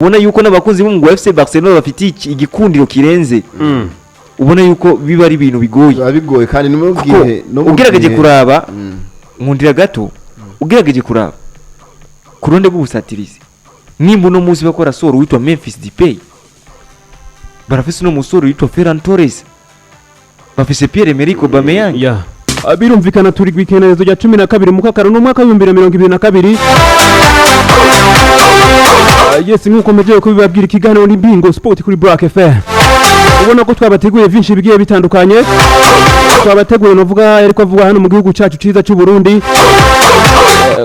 ubona yuko n'abakunzi b'umugwa FC Barcelona bafite igikundiro kirenze ubona yuko biba ari ibintu bigoye kandi numubwiye ugerageje kuraba nkundira gato ugerageje kuraba kuronde bw'ubusatirizi nimba no muzi bakora soro witwa Memphis Depay barafise no musoro witwa Ferran Torres bafise Pierre-Emerick Aubameyang birumvikana turi gwikenezo rya 12 mu kakaro no mwaka 2022 yes nkuko mejeje ko bibabwira ikiganiro ni Bingo Sport kuri Black FM ubona ko twabateguye byinshi bigiye bitandukanye twabateguye novuga ariko avuga hano mu gihugu cyacu ciza cy'u Burundi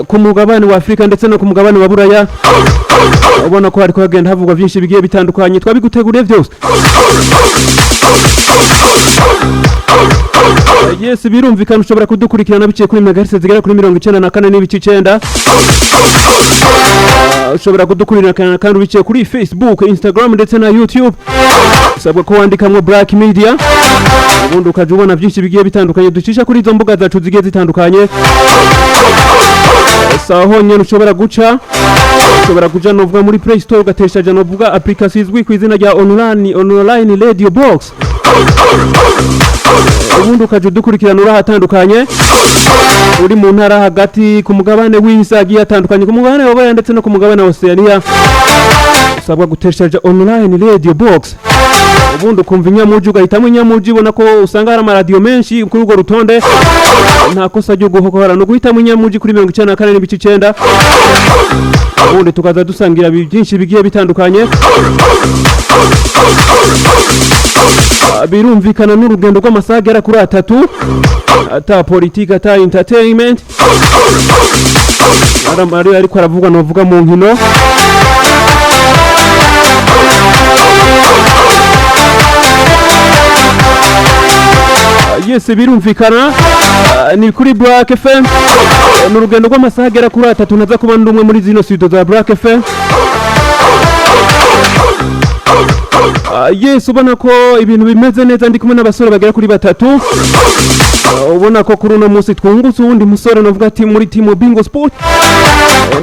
ku mugabane wa Afrika ndetse no ku mugabane wa Buraya ubona ko hariko hagenda havugwa byinshi bigiye bitandukanye twabiguteguriye byose yes birumvikana ushobora kudukurikirana biciye kuri megahertz zigera kuri 94 n'ibice 9 ushobora kudukurikirana kandi biciye kuri Facebook, Instagram ndetse na YouTube usabwa ko wandikamwe Black Media ubundi ukaje ubona byinshi bigiye bitandukanye ducisha kuri izo mbuga zacu zigiye zitandukanye saho nyene ushobora guca ushobora kuja novuga muri Play Store ugateshaje novuga application izwi ku izina rya online radio box ubundi ukaje dukurikirana urahatandukanye uri mu ntara hagati ku mugabane w'isagi yatandukanye ku mugabane wa ndetse no ku mugabane wa Oceania usabwa guteshaje online radio box ubundi ukumva inyamuji ugahitamo inyamuji ubona ko usanga hari amaradio menshi kuri urwo rutonde nta kosa ryo guhokora no guhitamo inyamuji kuri 94 n'ibice 9 ubundi tukaza dusangira byinshi bigiye bitandukanye birumvikana n'urugendo rw'amasaha agera kuri 3 ata politique ata entertainment aramari ariko aravuga novuga mu nkino yes birumvikana ni kuri Black FM n'urugendo rw'amasaha agera kuri 3 naza kuba ndumwe muri zino studio za Black FM yes ubona ko ibintu bimeze neza ndi kumwe n'abasore bagera kuri 3 ubona ko kuri uno munsi twungutse uwundi musore navuga ati muri team Bingo Sport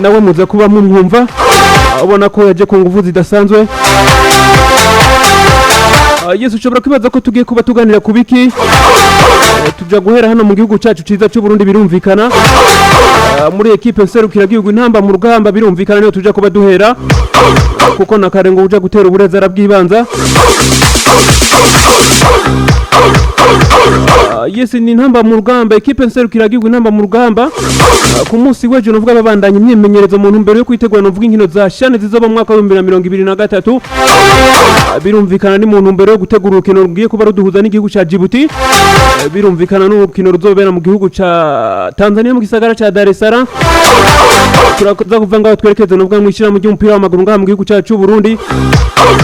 nawe muze kuba mumwumva ubona ko yaje ku nguvu zidasanzwe yes ushobora kwibaza ko tugiye kuba tuganira ku biki tuja guhera hano mu gihugu cyacu ciza cy'u Burundi birumvikana muri equipe nserukira gihugu intamba mu rugamba birumvikana niyo tuja kuba duhera kuko nakarengo uja gutera ubureza arabwibanza yes ni intamba mu rugamba equipe nserukira gihugu intamba mu rugamba ku munsi w'ejo novuga babandanye imyemenyerezo mu ntumbero yo kwitegura novuga inkino za shane zizoba mu mwaka wa 2023 birumvikana ni mu ntumbero yo gutegura urukino rugiye kuba ruduhuza n'igihugu ca Djibouti birumvikana n'urukino ruzobera mu gihugu ca Tanzania mu gisagara ca Dar es Salaam turaza kuva ngaho twerekeze novuga mwishira mu ry'umupira w'amaguru ngaha mu gihugu cyacu Burundi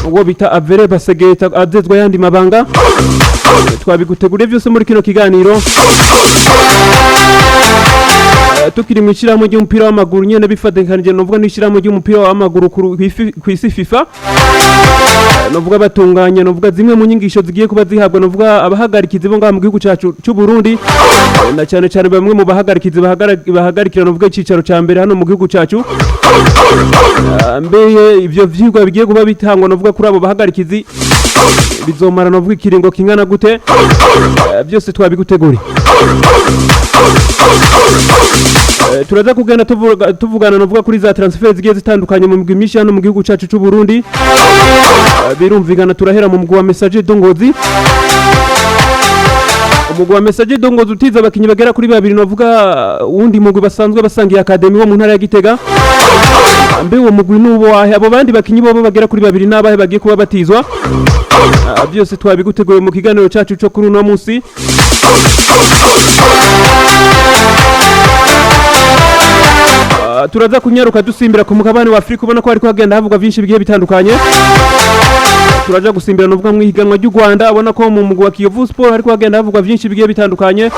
ubwo bita Avere Basegeta azezwa yandi mabanga twabiguteguriye byose muri kino kiganiro tukiri mwishira mu ry'umupira w'amaguru nyene bifatanije novuga n'ishira mu ry'umupira w'amaguru ku isi FIFA novuga batunganya novuga zimwe mu nyigisho zigiye kuba zihabwa novuga abahagarikizi bo ngaha mu gihugu cyacu cy'u Burundi na cyane cyane bamwe mu bahagarikizi bahagarikira novuga icicaro ca mbere hano mu gihugu cyacu mbeye ivyo vyigwa bigiye kuba bitangwa novuga kuri abo bahagarikizi bizomara novuga ikiringo kingana gute byose twabiguteguri turaza kugenda tuvugana novuga kuri za transfer zigiye zitandukanye mu migwi hano mu gihugu cyacu cy'u Burundi birumvikana turahera mu mugwa Message Dongozi umugwa Message Dongozi utiza abakinyi bagera kuri 2 novuga wundi mugwi basanzwe basangiye academy wo mu ntara ya Gitega mbe uwo mugwi nubo abo bandi bakinyi bo bagera kuri 2 nabahe bagiye kuba batizwa byose twabiguteguye mu kiganiro cyacu cyo kuri uno munsi turaza kunyaruka dusimbira ku mugabane wa Afrika ubona ko hariko hagenda havuga byinshi bigiye bitandukanye turaja gusimbira novuga mu higanwa ry'u Rwanda abona ko mu mugwa Kiyovu Sport hariko hagenda havuga byinshi bigiye bitandukanye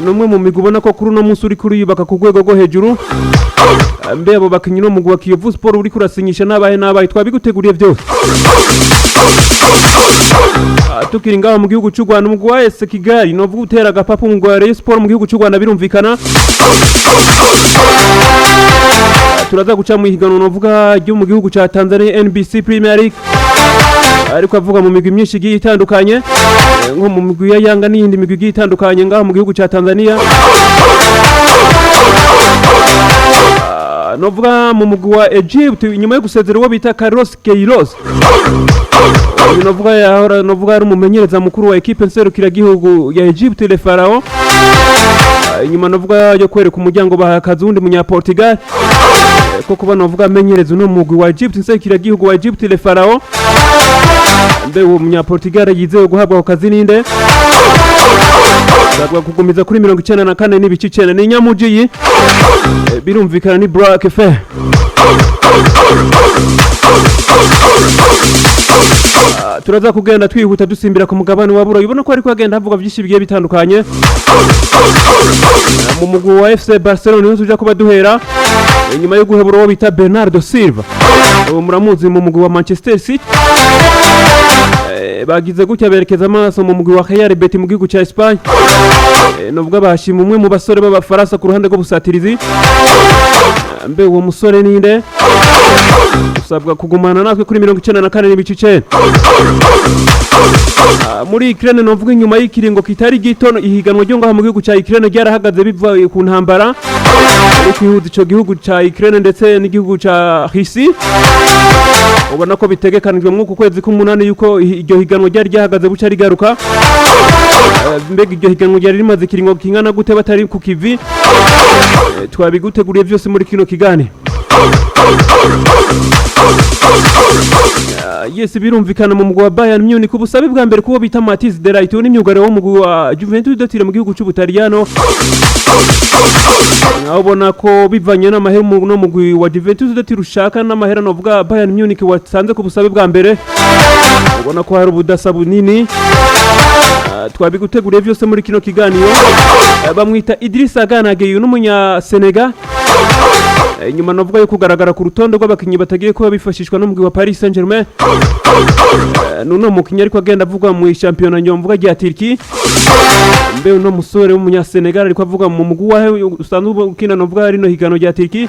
numwe mu migwi ubona ko kuri uno munsi uri kuri yubaka ku rwego rwo hejuru mbe abo bakinyi no mugwa Kiyovu Sport uri kurasinyisha nabaye twabiguteguriye byose tukiri ngaho mu gihugu cy'u Rwanda umugwa wa AS Kigali novuga utera agapapu mu Rayon Sport mu gihugu cy'u Rwanda birumvikana turaza guca mu higanwa novuga ryo mu gihugu ca Tanzania NBC Premier League, ariko avuga mu migwi myinshi igiye itandukanye, nko mu migwi ya Yanga n'iyindi migwi igiye itandukanye ngaho mu gihugu ca Tanzania. Novuga mu mugwi wa Egypt inyuma yo gusezera uwo bita Carlos Queiroz, novuga ari umumenyereza mukuru wa equipe nserukiragihugu ya Egypt Le Pharaon, inyuma novuga yo kwereka umuryango bahakaza undi munya Portugal ko kuba novuga amenyereza no mugwi wa Egypt nserukiragihugu wa Egypt Le Pharaon, mbe uwo munya Portugal yizewe guhabwa akazi ninde bagwa kugumiza kuri 94 n'ibice 9 ni Nyamujiyi, birumvikana ni Black Fe. Turaza kugenda twihuta dusimbira ku mugabane wa Burayi, ubona ko ariko agenda havuga byinshi bigiye bitandukanye. Mu mugwi wa FC Barcelona niho tuja kuba duhera inyuma yo guhebura uwo bita Bernardo Silva, uwo muramuzi mu mugwi wa Manchester City. Bagize gutya berekeza amaso mu mugwi wa Real Betis mu gihugu ca Espagne, novuga bashima umwe mu basore b'abafaransa ku ruhande rwo busatirizi. Mbe uwo musore ninde? Usabwa kugumana natwe kuri 94 n'ibice 9. Muri Ukraine novuga inyuma y'ikiringo kitari gito ihiganwa ryo ngaho mu gihugu ca Ukraine ryarahagaze biva ku ntambara ikihuza ico gihugu ca Ukraine ndetse n'igihugu ca Russia. Ubona ko bitegekanijwe mu kwezi k'umunani yuko iryo higanwa ryari ryahagaze buca rigaruka. Mbega iryo higanwa ryari rimaze ikiringo kingana gute batari ku kivi? Twabiguteguriye byose muri kino kigani. Yes, birumvikana mu mugwi wa Bayern Munich ubusabe bwa mbere kubo bita Mathis de Ligt n'imyugare wo mugwi wa Juventus de mu gihugu cy'Ubutaliyano. Abona ko bivanye n'amahera no mugwi wa Juventus de rushaka n'amahera novuga Bayern Munich wasanze ku busabe bwa mbere. Ubona ko hari ubudasa bunini. Twabiguteguriye byose muri kino kiganiro. Bamwita Idrissa Gana Gueye n'umunya Senegal. Nyuma novuga yo kugaragara ku rutondo rw'abakinyi batagiye kuba bifashishwa no mugwi wa Paris Saint-Germain. Nuno mukinyi ariko agenda avuga mu championnat nyomvuga rya Turki. Mbe uno musore w'umunya Senegal ariko avuga mu mugwi wahe usanzwe ukina novuga rino higano rya Turki.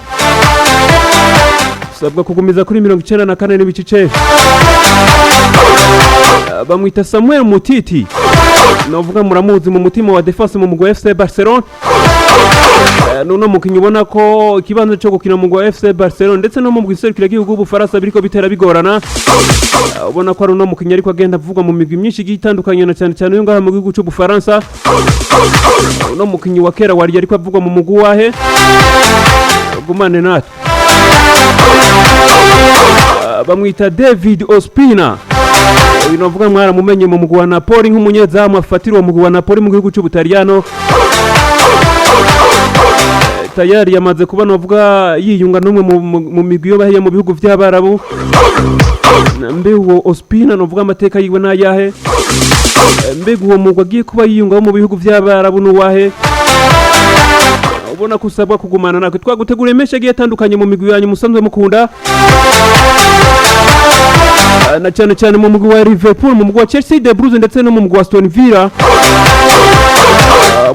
Sabwa kugumiza kuri 94 n'ibice 9. Bamwita Samuel Mutiti, novuga muramuzi mu mutima wa defense mu mugwi wa FC Barcelona. Nuno mukinyi ubona ko ikibanza cyo gukina mu mugwi wa FC Barcelona ndetse no mu mugwi nserukiragihugu w'Ubufaransa biriko bitera bigorana. Ubona ko ari uno mukinyi ariko agenda avugwa mu migwi myinshi igitandukanye na cyane cyane yo ngaha mu gihugu cy'Ubufaransa. Uno mukinyi wa kera wari ariko avugwa mu mugwi wahe gumane natwe. Bamwita David Ospina, uyu novuga mwaramumenye mu mugwi wa Napoli nk'umunyezamu afatira uwo mugwi wa Napoli mu gihugu cy'Ubutaliyano. Tayari yamaze kuba novuga yiyunga n'umwe mu migwi yo bahiye mu bihugu by'Abarabu. Mbe uwo Ospina novuga amateka yiwe n'ayahe? Mbe uwo mugwi agiye kuba yiyunga mu bihugu by'Abarabu n'uwahe? Ubona kusabwa kugumana natwe twaguteguriye menshi agiye atandukanye mu migwi yanyu musanzwe mukunda, na cyane cyane mu mugwi wa Liverpool, mu mugwi wa Chelsea de Bruges ndetse no mu mugwi wa Aston Villa,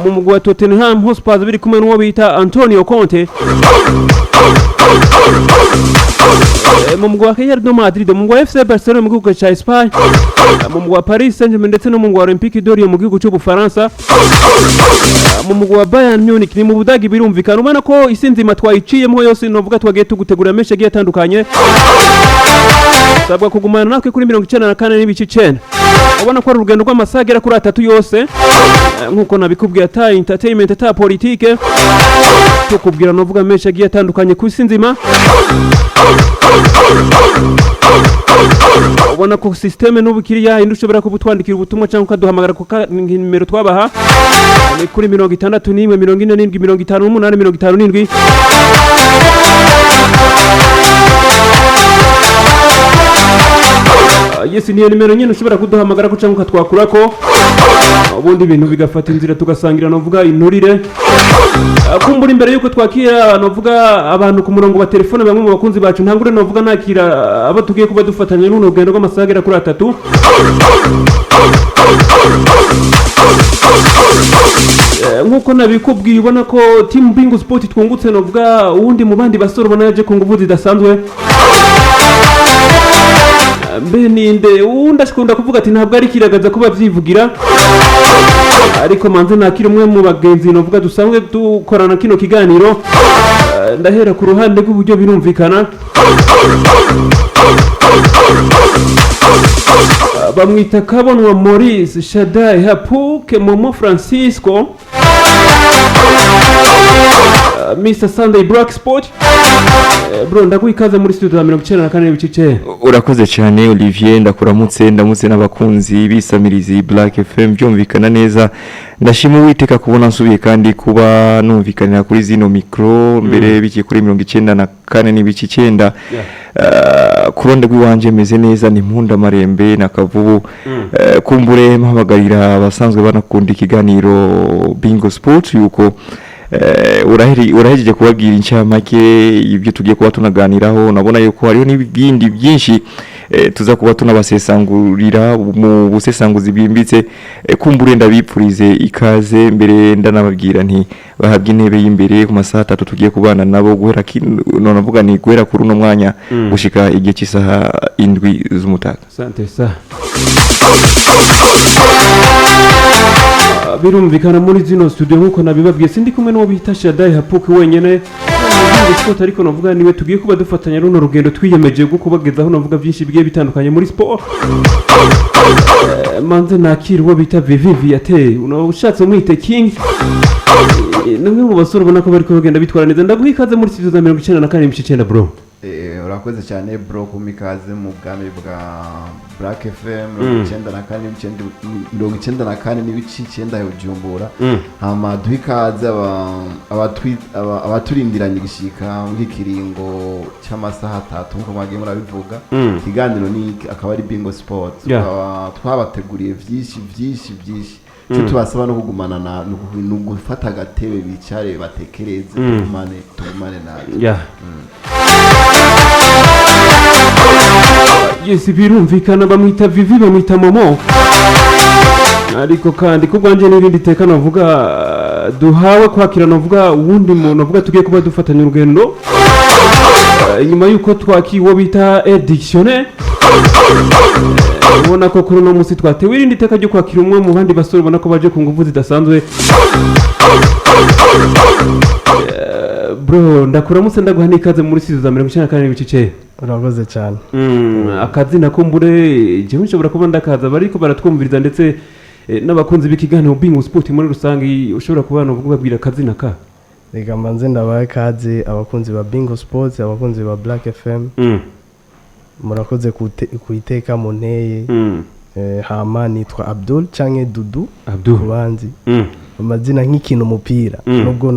mu mugwi wa Tottenham Hotspur biri kumwe n'uwo bita Antonio Conte, mu mugwi wa Real Madrid, mu mugwi wa FC Barcelona mu gihugu cya Espagne, mu mugwi wa Paris Saint-Germain ndetse no mu mugwi wa Olympique de Lyon mu gihugu cy'Ubufaransa, mu mugwi wa Bayern Munich ni mu Budagi. Birumvikana ubona ko isi nzima twayiciyemo yose novuga twagiye tugutegura menshi agiye atandukanye. Sabwa kugumana natwe kuri 94 n'ibice 9. Ubona ko ari urugendo rw'amasagera kuri 3 yose, nkuko nabikubwiye ata entertainment ata politique, tukubwira novuga menshi agiye atandukanye ku isi nzima. Ubona ko systeme n'ubukiriya indushobora kubutwandikira ubutumwa cyangwa ukaduhamagara ku nimero twabaha ni kuri 61 47 58 57. Yes, ni nimero nyine ushobora kuduhamagara ko cyangwa ukatwakura ko ubundi ibintu bigafata inzira tugasangira novuga inturire. Kumbura imbere yuko twakira novuga abantu ku murongo wa telefone bamwe mu bakunzi bacu ntangure novuga nakira abo tugiye kuba dufatanya n'uno rugendo rw'amasagera kuri 3. nk'uko nabikubwiye ubona ko team Bingo Sport twungutse novuga uwundi mu bandi basore ubona yaje ku nguvu zidasanzwe mbe ninde uwundi ashikunda kuvuga ati ntabwo ari kiragaza kuba byivugira ariko manze nakiri umwe mu bagenzi novuga dusanzwe dukorana kino kiganiro ndahera ku ruhande rw'uburyo birumvikana bamwita Kabonwa Maurice Shadai Hapuke Momo Francisco Mr Sunday Black Sport bro ndaguha ikaze muri studio ya 94 n'ibice. Urakoze cyane Olivier, ndakuramutse ndamutse n'abakunzi bisamirizi Black FM byumvikana neza. Ndashima Uwiteka kubona nsubiye kandi kuba numvikanira kuri zino micro mbere biki kuri 94 n'ibice 9. Kuronde gwiwanje meze neza ni mpunda marembe na kavubu. Kumbure mpabagarira abasanzwe banakunda ikiganiro Bingo Sport yuko urahejeje kubabwira incamake ibyo tugiye kuba tunaganiraho. Nabona yuko hariho n'ibindi byinshi tuza kuba tunabasesangurira mu busesanguzi bwimbitse. Kumbure ndabipfurize ikaze mbere ndanababwira nti bahabye intebe y'imbere ku masaha 3 tugiye kubana nabo guhera none vuga ni guhera kuri uno mwanya gushika igihe cy'isaha 7 z'umutaga. Asante sa birumvikana muri zino studio nkuko nabibabwiye sindi kumwe n'uwo bita Shadai Hapuke wenyene sport ariko navuga niwe tugiye kuba dufatanya runo rugendo twiyemeje gwo kubagezaho navuga byinshi bigiye bitandukanye muri sport. Manze nakiri uwo bita Vivi ate ushatse mwite King namwe mu basore ubona ko bari ko bagenda bitwara neza. Ndaguha ikaze muri studio za 94 n'ibice 9 bro. Urakoze cyane bro kumikaze mu bwami bwa Black FM 94 n'ibice 9 ya Bujumbura. Hama duhikaze abaturindiranye gishika nk'ikiringo cy'amasaha 3 nko mwagiye murabivuga. Kiganiro ni akaba ari Bingo Sport. Twabateguriye byinshi cyo tubasaba no kugumana na no gufata agatebe bicare batekereze tugumane nayo. Yes, birumvikana bamwita Vivi bamwita Momo ariko kandi kubwanje n'ibindi teka navuga duhawe kwakira navuga uwundi muntu navuga tugiye kuba dufatanya urugendo nyuma yuko twakiwo bita Dictionnaire. Ubona ko kuri no musi twatewe irindi teka ryo kwakira umwe mu bandi basore ubona ko baje ku nguvu zidasanzwe. Bro ndakuramutse ndaguha n'ikaze muri sizo za 94 n'ibice. Urakoze cyane. Akazi nakumbure je nshobora kuba ndakaza bariko baratwumviriza ndetse n'abakunzi b'ikiganiro Bingo Sport muri rusangi ushobora kuba no kubabwira akazi naka. Reka manze ndabaye kaze abakunzi ba Bingo Sport, abakunzi ba Black FM. Murakoze kuiteka mu nteye. Hama nitwa Abdul canke Dudu kubanzi. Amazina nk'ikino umupira nubwo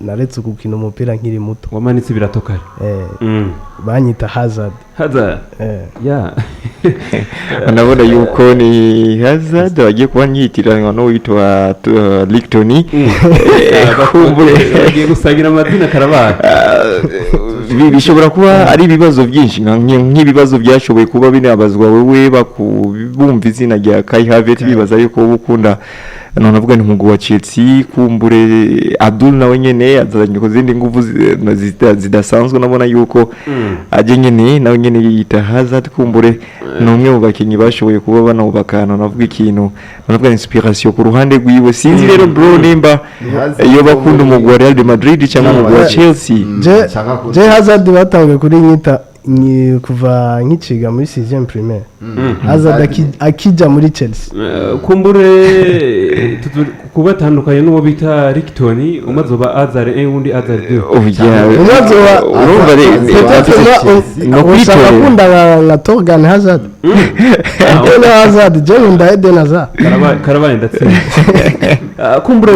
naretse gukina umupira nkiri muto. Wamanitse biratokare. Banyita Hazard. Yeah. Anabona yuko ni Hazard wagiye kuba nyitiranywa no witwa Lictoni. Bakumbure bagiye gusangira amazina karabaye. Bishobora kuba ari ibibazo byinshi nk'ibibazo byashoboye kuba binabazwa wewe bakubumva izina rya Kai Havertz bibaza yuko ukunda none avuga ni umugwi wa Chelsea. Kumbure Abdul nawe nyene azanye ko zindi nguvu zidasanzwe nabona yuko aje nyene nawe nyene yita Hazard. Kumbure numwe mu bakinyi bashoboye kuba banubakana navuga ikintu navuga inspiration ku ruhande rwiwe. Sinzi rero bro nimba iyo bakunda umugwi wa Real Madrid cyangwa umugwi wa Chelsea. Je Hazard batangiye kuri nyita kuva nkiciga muri 6e primaire. Hazard akija muri Chelsea. Kumbure kubatandukanye n'uwo bita Lictoni umazoba Hazard undi Hazard. Umazoba urumva no kwitera akunda na Torgan Hazard. Eden Hazard je unda Eden Hazard. Karabaye ndatse. Kumbure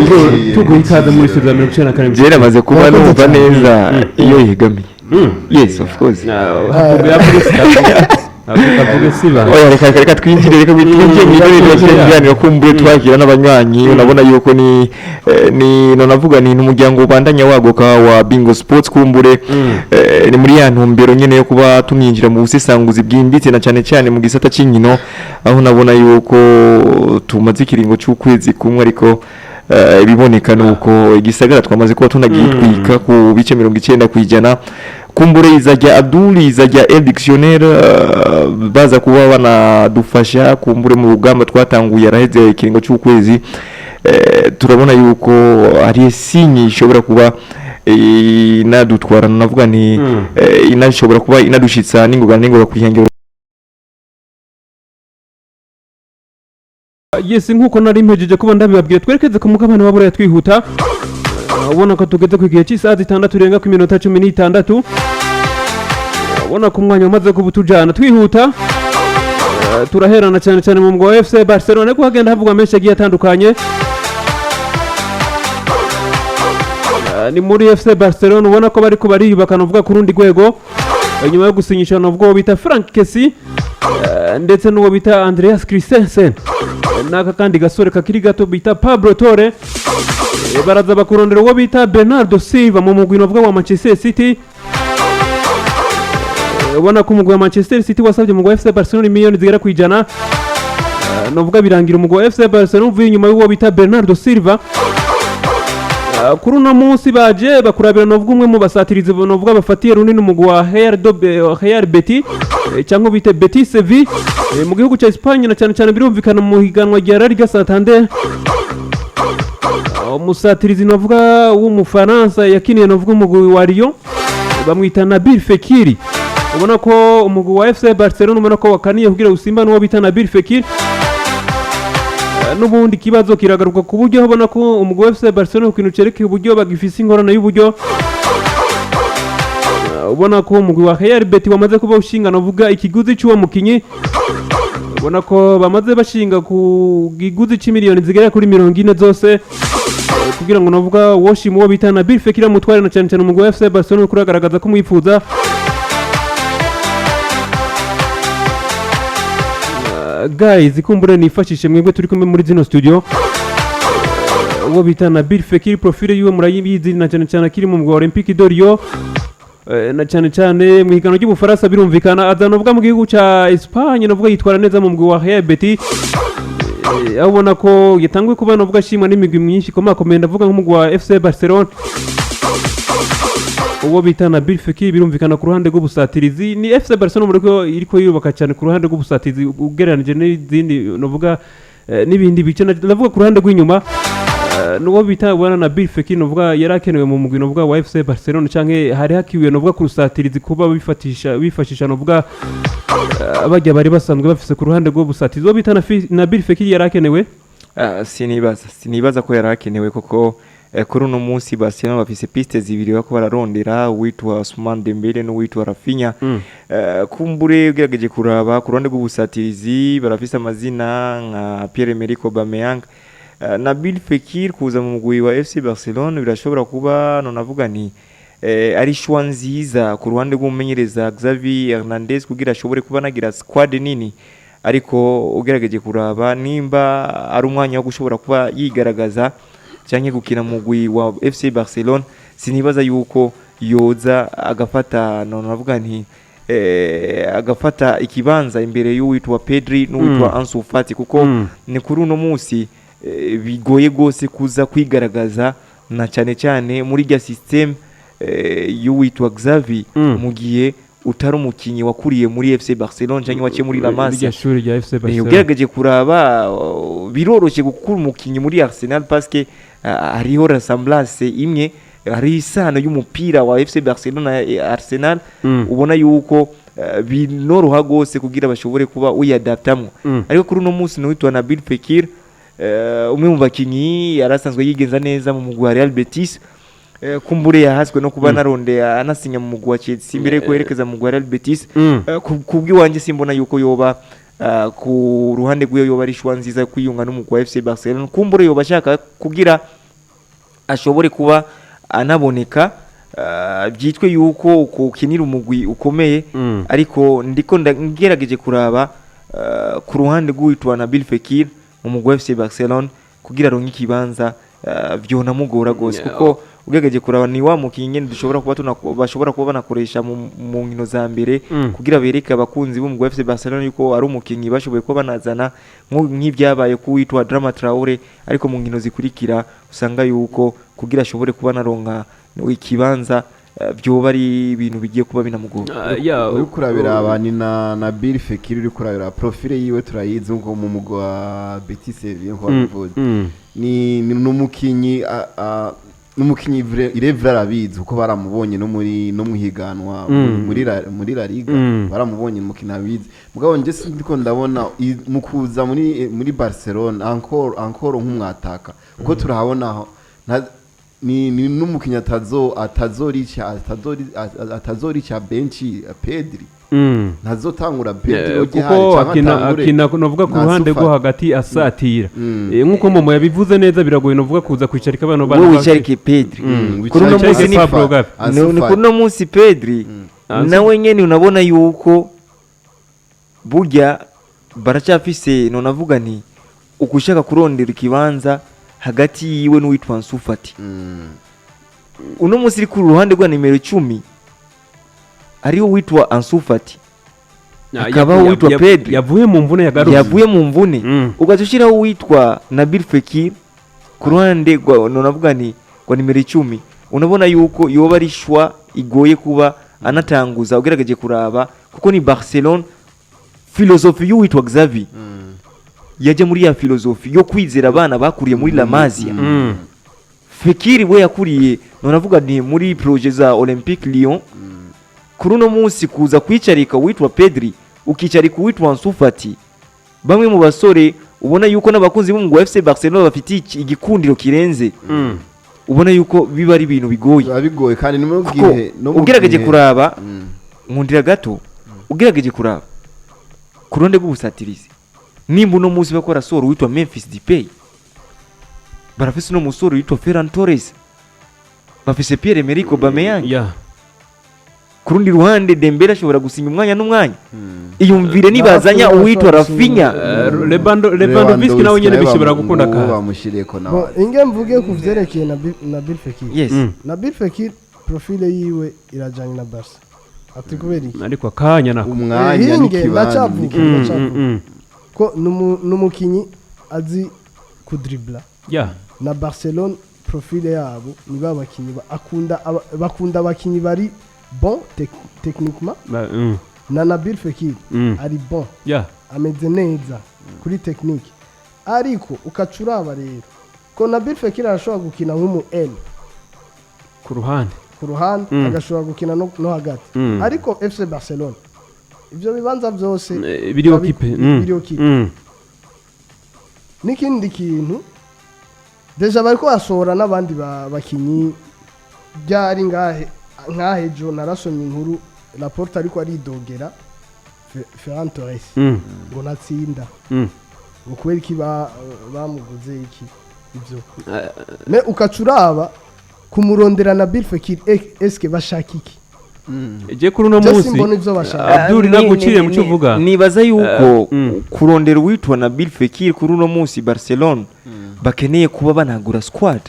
tuguye ikaze muri 94 je namaze kuba numva neza iyo yegamiye. Yes, of course. Reka twinjire reka twinjire kumbure twakira n'abanywanyi. Unabona yuko ni navuga ni umuryango ubandanya wagoka wa Bingo Sports. Kumbure ni muri ya ntumbero nyene yo kuba tumyinjira mu busesanguzi bwimbitse na cyane mu gisata cy'inkino, aho nabona yuko tumaze ikiringo cy'ukwezi kumwe ariko ibiboneka nuko igisagara twamaze kuba tunagitwika ku bice 90% kumbure izajya Abdul izajya El Dictionnaire baza kuba banadufasha kumbure mu rugamba twatanguye araheze ikiringo cy'ukwezi turabona yuko ari sinyi ishobora kuba inadutwara navuga ni inashobora kuba inadushitsa n'ingoga kwihengera. Yes, nkuko nari mpejeje kuba ndabibabwiye twerekeze ku mugabane wa Buraya twihuta. Ubona ko tugeze ku gihe cy'isaha 6 urenga ku minota 16. Ubona ko umwanya umaze kubutujana twihuta. Turaherana cyane cyane mu mugwa FC Barcelona ko hagenda havugwa menshi agiye atandukanye. Ni muri FC Barcelona ubona ko bariko bariyubakana uvuga ku rundi rwego nyuma yo gusinyisha n'ubwo bita Frank Kessie ndetse n'uwo bita Andreas Christensen naka kandi gasore kakiri gato bita Pablo Torre baraza bakurondera uwo bita Bernardo Silva mu mugwi n'uvuga wa Manchester City. Ubona ko umugwi wa Manchester City wasabye umugwi wa FC Barcelona miliyoni zigera ku ijana n'uvuga birangira umugwi wa FC Barcelona uvuye nyuma y'uwo bita Bernardo Silva. Kuri uno munsi baje bakurabira n'uvuga umwe mu basatirizi n'uvuga bafatiye runini umugwi wa Real Betis cyangwa bite Betis Sevilla mu gihugu cya Espagne na cyane cyane birumvikana mu higanwa rya La Liga Santander. Umusatirizi n'uvuga w'umufaransa yakiniye n'uvuga umugwi wa Lyon bamwita Nabil Fekir. Ubona ko umugwi wa FC Barcelona ubona ko wakaniye kugira usimba n'uwo bita Nabil Fekir. Nubundi kibazo kiragaruka ku buryo ubona ko umugwi wa FC Barcelona ku kintu cerekeye uburyo bagifise ingorane y'uburyo. Ubona ko umugwi wa Real Betis wamaze kuba ushingana uvuga ikiguzi cy'uwo mukinyi. Ubona ko bamaze bashinga ku giguzi c'imiliyoni zigera kuri 40 zose kugira ngo navuga woshim uwo bita Nabil Fekir mutware na cyane cyane umugwi wa FC Barcelona kuragaragaza ko mwifuza. Guys kumbure nifashishe mwebwe turi kumwe muri zino studio uwo bita Nabil Fekir profile yiwe murayibizi na cyane cyane akiri mu mugwa Olympique de Lyon na cyane cyane mu higano ry'Ubufaransa birumvikana azanovuga mu gihugu ca Espagne novuga yitwara neza mu mugwi wa Real Betis. Abona ko yatangwe kuba novuga shimwa n'imigwi myinshi komakomeye ndavuga nk'umugwi wa FC Barcelona uwo bita Nabil Fekir birumvikana ku ruhande rw'ubusatirizi ni FC Barcelona muriko iriko yubaka cyane ku ruhande rw'ubusatirizi ugereranije n'izindi novuga n'ibindi bice ndavuga ku ruhande rw'inyuma nuwo bita bwana Nabil Fekir novuga yarakenewe mu mugwi novuga wa FC Barcelona canke hari hakiwe novuga ku rusatirizi kuba bifashisha novuga abajya bari basanzwe bafise ku ruhande rw'ubusatirizi uwo bita Nabil Fekir yarakenewe. Sinibaza ko yarakenewe koko kuri uno munsi Barcelona bafise piste zibiri bako bararondera witwa Ousmane Dembele no witwa Rafinha. Kumbure ugerageje kuraba ku ruhande rw'ubusatirizi barafise amazina nka Pierre-Emerick Aubameyang. Nabil Fekir kuza mu mugwi wa FC Barcelona birashobora kuba nonavuga ni ari shwa nziza ku ruhande rw'umumenyereza Xavi Hernandez kugira ashobore kuba nagira squad nini, ariko ugerageje kuraba nimba ari umwanya wo gushobora kuba yigaragaza cyangwa gukina mu mugwi wa FC Barcelona sinibaza yuko yoza agafata nonavuga nti agafata ikibanza imbere y'uwitwa Pedri n'uwitwa Ansu Fati kuko ni kuri uno munsi bigoye gose kuza kwigaragaza na cyane cyane muri ya system y'uwitwa Xavi mu gihe utari umukinyi wakuriye muri FC Barcelona cyangwa waciye muri La Masia. Ugerageje kuraba biroroshye gukura umukinyi muri Arsenal parce que hariho ressemblance imwe, hari isano y'umupira wa FC Barcelona Arsenal ubona yuko binoroha gose kugira bashobore kuba uyadaptamwe. Ariko kuri uno munsi n'uwitwa Nabil Fekir umwe mu bakinyi yarasanzwe yigenza neza mu mugwi wa Real Betis. Kumbure yahaswe no kuba naronde anasinya mu mugwi wa Chelsea imbere ko yerekeza mu mugwi wa Real Betis. Kubwi wanje simbona yuko yoba ku ruhande rw'iyo yoba ari shwa nziza kwiyunga n'umugwi wa FC Barcelona. Kumbure yoba ashaka kugira ashobore kuba anaboneka byitwe yuko ukinira umugwi ukomeye, ariko ndiko ngerageje kuraba ku ruhande rw'uwitwa Nabil Fekir mu mugwi wa FC Barcelona kugira ronke ikibanza byona mugora gose kuko ugerageje kuraba ni wa mukinyi nyene dushobora kuba bashobora kuba banakoresha mu nkino za mbere kugira bereke abakunzi b'umugwi wa FC Barcelona yuko ari umukinyi bashoboye kuba banazana nk'ibyabaye ku witwa Drama Traore, ariko mu nkino zikurikira usanga yuko kugira ashobore kuba naronka ikibanza byoba ari ibintu bigiye kuba binamugora. Uri kurabira abani na Bill Fekir, uri kurabira profile yiwe turayizi nko mu mugwi wa Betis Sevilla nko bivuze, ni numukinyi n'umukinyi irevra arabizi kuko baramubonye no muhiganwa muri La Liga, baramubonye mukina abizi. Mugabo nje sindiko ndabona mu kuza muri Barcelona encore nk'umwataka uko turahabona ni n'umukinyi atazorica benchi Pedri, ntazotangura Pedri kuko akina novuga ku ruhande rwo hagati asatira nkuko Momo yabivuze neza, biragoye novuga kuza kwicarika abantu bana wicarike Pedri kuri no munsi ni kuri no munsi Pedri nawe nyene unabona yuko burya baracafise no navuga ni ukushaka kurondera ikibanza hagati yiwe n'uwitwa Ansu Fati. Uno munsi ku ruhande rwa nimero 10 ariho witwa Ansu Fati, akaba witwa Pedri yavuye mu mvune ugazushiraho witwa Nabil Fekir ku ruhande rwa no navuga ni kwa nimero 10. Unabona yuko yoba ari shwa igoye kuba anatanguza ugerageje kuraba kuko ni Barcelona philosophy y'uwitwa Xavi yaje muri ya philosophy yo kwizera abana bakuriye muri La Masia. Fekiri we yakuriye no navuga ni muri projet za Olympique Lyon. Kuri no munsi kuza kwicarika witwa Pedri ukicarika witwa Ansu Fati, bamwe mu basore ubona yuko n'abakunzi b'umugwi wa FC Barcelona bafite igikundiro kirenze, ubona yuko biba ari ibintu bigoye kandi no gihe ugerageje kuraba nkundira gato ugerageje kuraba kuronde rw'ubusatirizi nimba uno munsi bakora soro witwa Memphis Depay, barafise no musoro witwa Ferran Torres, bafise Pierre-Emerick Aubameyang, kurundi ruhande Dembele ashobora gusinya umwanya n'umwanya. Iyumvire nibazanya uwitwa Rafinha, Lewandowski nawe nyene bishobora gukunda ka bamushireko nawe. Inge mvuge kuvyerekeye Nabil Fekir. Yes. Nabil Fekir profile yiwe irajanye na Barca. Ati kubera iki? Ariko akanya nako umwanya n'ikibanza ko numukinyi azi kudribla. Na Barcelona profile yabo ni babakinyi bakunda abakinyi bari bon techniquement. Na Nabil Fekir ari bon, ameze neza kuri technique, ariko ukacuraba rero ko Nabil Fekir arashobora gukina nk'umu L ku ruhande agashobora gukina no hagati, ariko FC Barcelona ivyo bibanza byose biriho kipe. N'ikindi kintu deja bariko basora n'abandi bakinyi byari ngahe jo narasomye inkuru Laporte ariko aridogera Ferran Torres ngo natsinda ngo kubera iki bamuguze iki ivyo me ukacuraba kumurondera Nabil Fekir eske bashaka iki je kuri no munsi Abdul nagucire mu cyuvuga nibaza yuko kurondera witwa Nabil Fekir kuri no munsi Barcelona bakeneye kuba banagura squad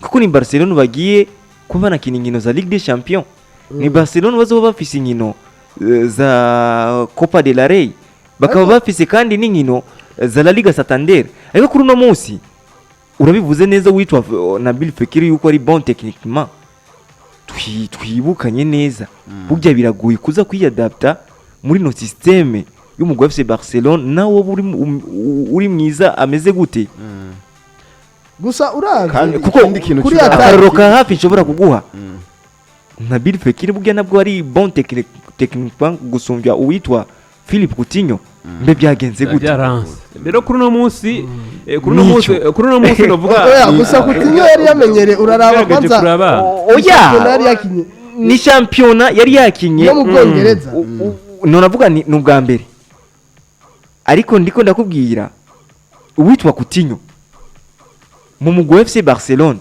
kuko ni Barcelona bagiye kuba nakina inkino za Ligue des Champions. Ni Barcelona bazoba bafise inkino za Copa del Rey, bakaba bafise kandi n'inkino za La Liga Santander. Ariko kuri no munsi urabivuze neza witwa Nabil Fekir yuko ari bon techniquement, twibukanye neza burya biragoye kuza kwiyadapta muri no systeme y'umugwi FC Barcelona nawo uri mwiza ameze gute. Gusa urazi kuko kuri akaroka hafi nshobora kuguha Nabil Fekir burya nabwo ari bon techniquement gusumbya uwitwa Philippe Coutinho. Mbe byagenze gute rero kuri no munsi novuga gusa Coutinho yari yamenyere uraraba kwanza ni championa yari yakinye yo mu Bwongereza nonavuga ni ubwa mbere, ariko ndiko ndakubwira uwitwa Coutinho mu mugwi FC Barcelona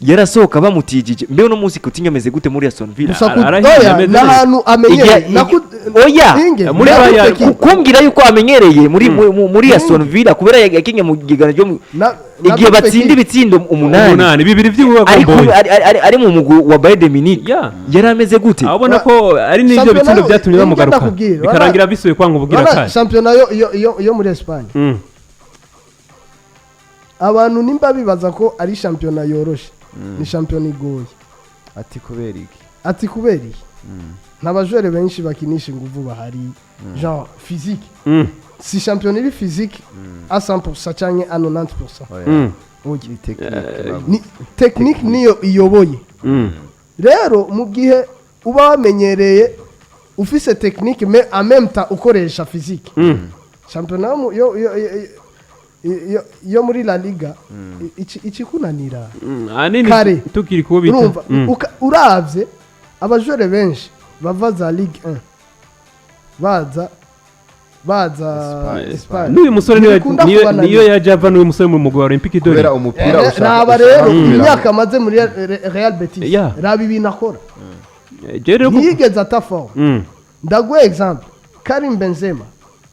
yarasohoka bamutijije. Mbe no munsi Coutinho ameze gute muri Aston Villa? Nahantu amenyere oya Inge, muri na Bayern, Double Kick. kumbwira yuko amenyereye muri Aston Villa kubera yakinye mu gigana ryo Na igihe Double batsinda Kick. ibitsindo umunani bibiri by'uwa ari Gomboyi ari mu mugwi wa Bayern de Munich Yeah. yari ameze gute abona ko ari n'ibyo Shampiyona bitsindo yo- byatumye ingenda bamugaruka kubwira, bikarangira bisuye kwanga ubugira Urabona kandi shampiyona yo muri Espagne abantu nimba bibaza ko ari shampiyona yoroshe ni shampiyona igoye ati kubera iki ati kubera iki ntabajore benshi bakinisha inguvu bahari genre physique si shampiyona iri physique a 100% canke a 90%. oya Oya. ni tekinike Ni technique niyo iyoboye rero mu gihe uba wamenyereye ufise technique mais en même temps ukoresha physique shampiyona yo muri La Liga ikikunanira ahanini Kare. tukiri kubo bita urumva uravye abajore benshi bava za Ligue 1 baza Espagne n'uyu musore Ntibikunda kubananira. niyo yaje ava n'uyu musore mu mugwi wa Olympique de kubera Lyon umupira ushaka raba rero kumera. imyaka amaze muri Real Betis Yeah. raba ibintu akora je rero ntiyigeze ataforme ndaguha example Karim Benzema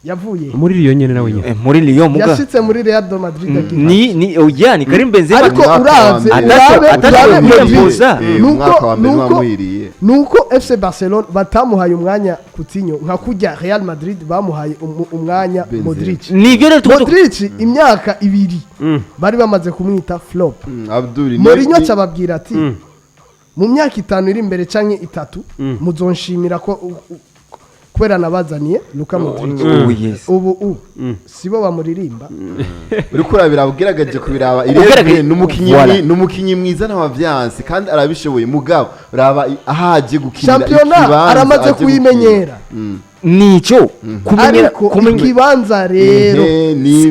yavuye muri Lyon nyene nawe nyene muri Lyon muga yashitse muri Real de Madrid agiye. ni oya ni Karim Benzema ariko Umwaka wa uravye mbere. Atashobora kwiyempoza. umwaka wa mbere nuko- wamwiriye nuko FC Barcelona batamuhaye umwanya Coutinho nka kujya Real Madrid bamuhaye umwanya Benzema. Modric nibyo rero tuko Modric imyaka ibiri bari bamaze kumwita flop Abdul Mourinho acababwira ati mu myaka 5 iri imbere canke 3 muzonshimira ko kubera nabazaniye Luka Modric oh yes ubu sibo bamuririmba uri kurabira ugerageje kubiraba Ugerage- irebye n'umukinyi Voilà. n'umukinyi mwiza n'abavyansi kandi arabishoboye mugabo raba ahaje gukinira shampiyona aramaze aje kuyimenyera nico kumenyera ariko ikibanza rero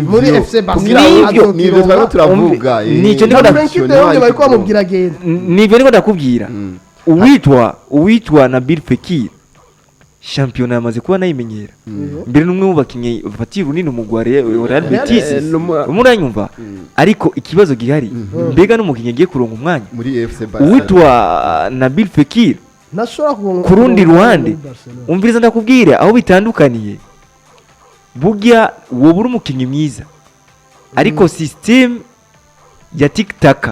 muri FC Barcelona Nivyo, nivyo twari turavuga Nico na niko Frenkie de Jong bari kwamubwira genda nibyo niko ndakubwira uwitwa Nabil Fekir shampiyona yamaze kuba nayimenyera mbere n'umwe mu bakinnyi bafatiye runini umugwi wa Real Betis muranyumva ariko ikibazo gihari mbega n'umukinnyi agiye kuronka umwanya muri FC Barcelona uwitwa Nabil Fekir ntashobora kugonga ku rundi ruhande umviriza ndakubwire aho bitandukaniye burya wowe uri umukinnyi mwiza ariko system ya TikTok